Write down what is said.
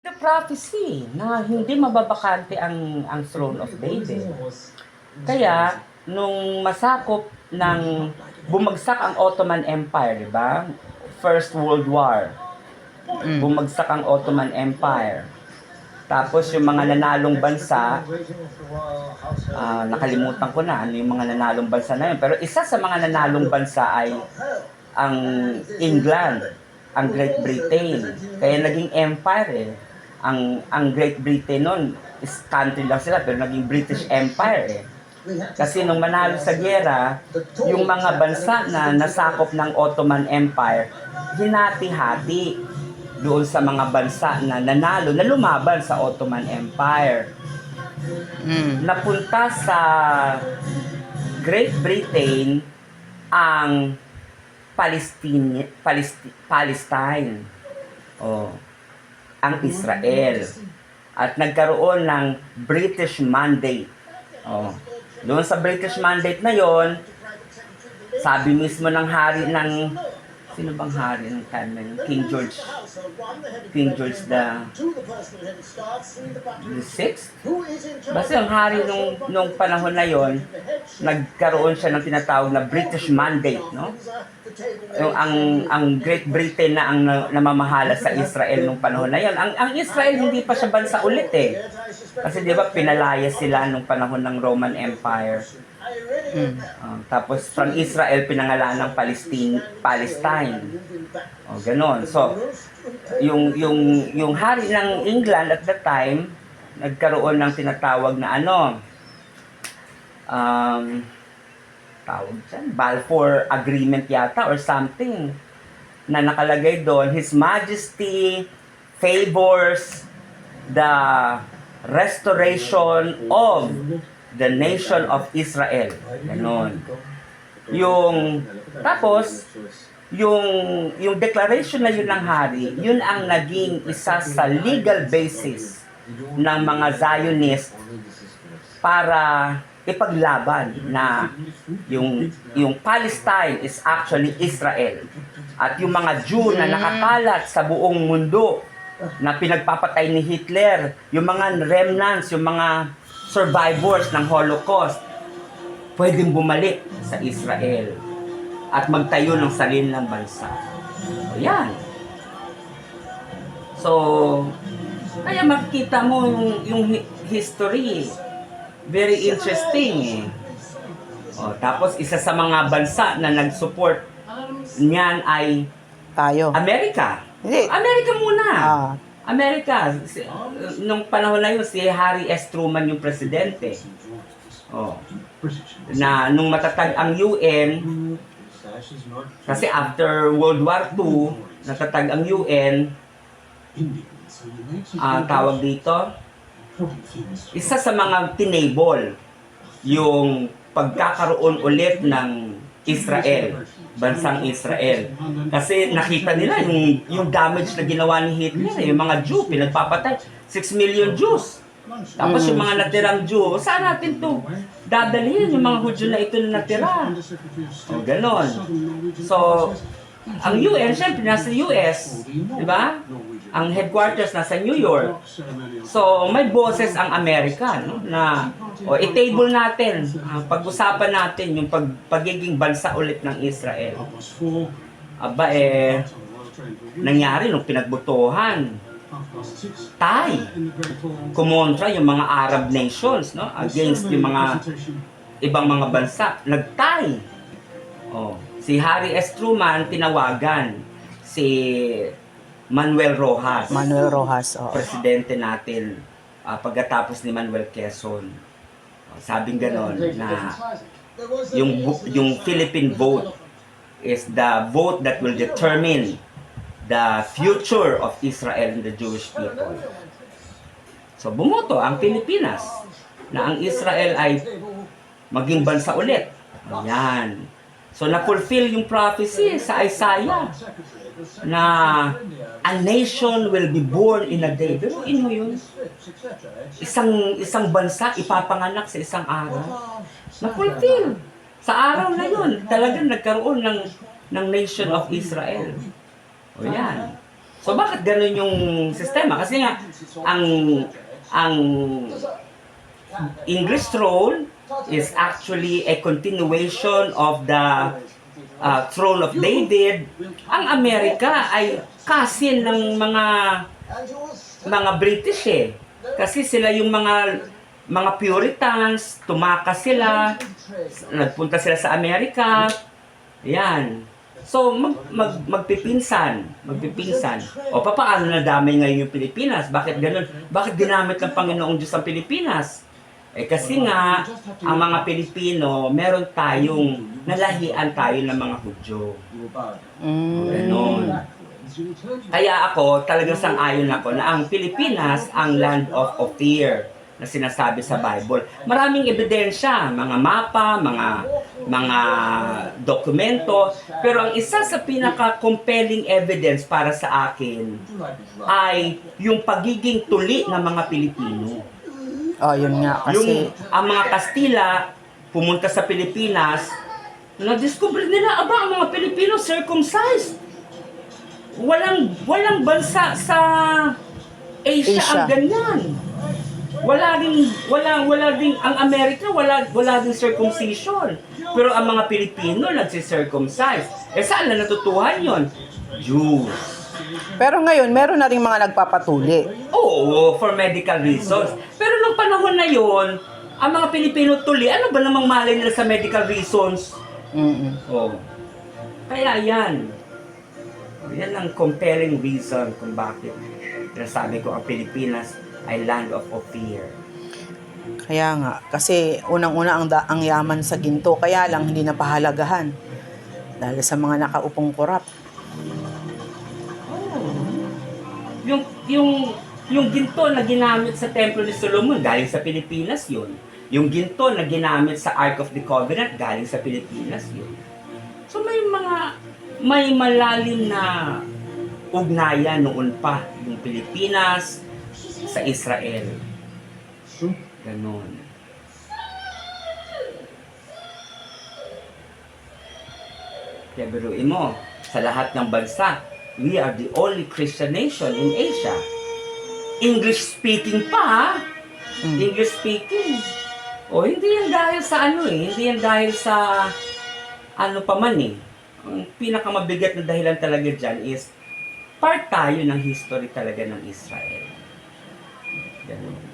The prophecy na hindi mababakante ang throne of David. Kaya nung masakop ng bumagsak ang Ottoman Empire, 'di ba? First World War. Bumagsak ang Ottoman Empire. Tapos yung mga nanalong bansa, nakalimutan ko na ano yung mga nanalong bansa na yun. Pero isa sa mga nanalong bansa ay ang England, ang Great Britain. Kaya naging empire eh. Ang Great Britain noon is country lang sila pero naging British Empire eh. Kasi nung manalo sa giyera, yung mga bansa na nasakop ng Ottoman Empire, hinati-hati doon sa mga bansa na nanalo, na lumaban sa Ottoman Empire. Napunta sa Great Britain ang Palestine. Ang Israel. At nagkaroon ng British Mandate. Doon sa British Mandate na yon, sabi mismo ng hari ng, sino bang hari ng time na yun? King George the Sixth? Basta yung hari nung panahon na yon, nagkaroon siya ng tinatawag na British Mandate, no? Yung ang Great Britain na ang namamahala sa Israel nung panahon na yon. Ang Israel hindi pa siya bansa ulit eh. Kasi 'di ba pinalaya sila nung panahon ng Roman Empire. Tapos from Israel pinangalan ng Palestine. Ganon. So yung hari ng England at that time nagkaroon ng tinatawag na tawag dyan, Balfour Agreement yata or something na nakalagay doon, His Majesty favors the restoration of the nation of Israel. Ganon. Tapos yung declaration na yun ng hari, yun ang naging isa sa legal basis ng mga Zionist para ipaglaban na yung Palestine is actually Israel. At yung mga Jew na nakakalat sa buong mundo na pinagpapatay ni Hitler, yung mga remnants, yung mga survivors ng Holocaust, pwedeng bumalik sa Israel at magtayo ng sariling bansa. Yan. So, kaya makikita mo yung history. Very interesting eh. Tapos isa sa mga bansa na nag-support niyan ay tayo. Amerika. Hindi. Amerika muna. Amerika. Nung panahon na yun, si Harry S. Truman yung presidente. Na nung matatag ang UN, kasi after World War II, natatag ang UN, tawag dito, isa sa mga tinable yung pagkakaroon ulit ng Israel, bansang Israel. Kasi nakita nila yung damage na ginawa ni Hitler, yung mga Jew, pinagpapatay, 6 million Jews. Tapos yung mga natirang Jew, saan natin to dadalhin yung mga Hudyo na ito na natira? Ganon. So, ang UN, syempre, nasa US, di ba? Ang headquarters nasa New York. So, may boses ang Amerika, no? Na, i-table natin, pag-usapan natin yung pagiging bansa ulit ng Israel. Nangyari nung pinagbutuhan. Kumontra yung mga Arab nations, no? Against yung mga ibang mga bansa. Nagtay. Si Harry S. Truman tinawagan si Manuel Rojas, presidente natin, pagkatapos ni Manuel Quezon. Sabing ganon na yung Philippine vote is the vote that will determine the future of Israel and the Jewish people. So bumoto ang Pilipinas na ang Israel ay maging bansa ulit. Ayan. So na-fulfill yung prophecy sa Isaiah na a nation will be born in a day. Pero ino yun? Isang bansa ipapanganak sa isang araw. Na-fulfill. Sa araw na yun, talagang nagkaroon ng nation of Israel. Yan. So bakit ganun yung sistema? Kasi nga ang English throne is actually a continuation of the throne of David. Ang Amerika ay cousin ng mga British eh. Kasi sila yung mga Puritans, tumakas sila, nagpunta sila sa Amerika. Yan. So, magpipinsan. O, paano nadamay ngayon yung Pilipinas? Bakit ganun? Bakit ginamit ng Panginoong Diyos ang Pilipinas? Eh, kasi nga, ang mga Pilipino, meron tayong, nalahian tayo ng mga Hudyo. Ganon. Kaya ako, talagang sang-ayon ako na ang Pilipinas, ang land of Ophir, na sinasabi sa Bible. Maraming ebidensya, mga mapa, mga dokumento, pero ang isa sa pinaka-compelling evidence para sa akin ay yung pagiging tuli ng mga Pilipino. Oh, yun nga kasi Ang mga Kastila pumunta sa Pilipinas, na-discover nila, ang mga Pilipino circumcised. Walang bansa sa Asia ang ganyan. Wala ding ang Amerika, wala ding circumcision. Pero ang mga Pilipino nagsi-circumcise. Eh saan na natutuhan 'yon? Jews. pero ngayon meron na ring mga nagpapatuli. Oo, for medical reasons. Pero nung panahon na 'yon, ang mga Pilipino tuli, ano ba namang malay nila sa medical reasons? Oh. Kaya yan. Yan ang compelling reason kung bakit nasabi ko ang Pilipinas ay land of Ophir. Kaya nga, kasi unang-una ang yaman sa ginto, kaya lang hindi napahalagahan. Dahil sa mga nakaupong korap. Yung ginto na ginamit sa Templo ni Solomon, galing sa Pilipinas yun. Yung ginto na ginamit sa Ark of the Covenant, galing sa Pilipinas yun. So may malalim na ugnayan noon pa yung Pilipinas sa Israel. Ganon. Kaya biruin mo, sa lahat ng bansa, we are the only Christian nation in Asia. English speaking pa, ha? English speaking. O, hindi yan dahil sa hindi yan dahil sa ano pa man eh. Ang pinakamabigat na dahilan talaga dyan is part tayo ng history talaga ng Israel. Ganun.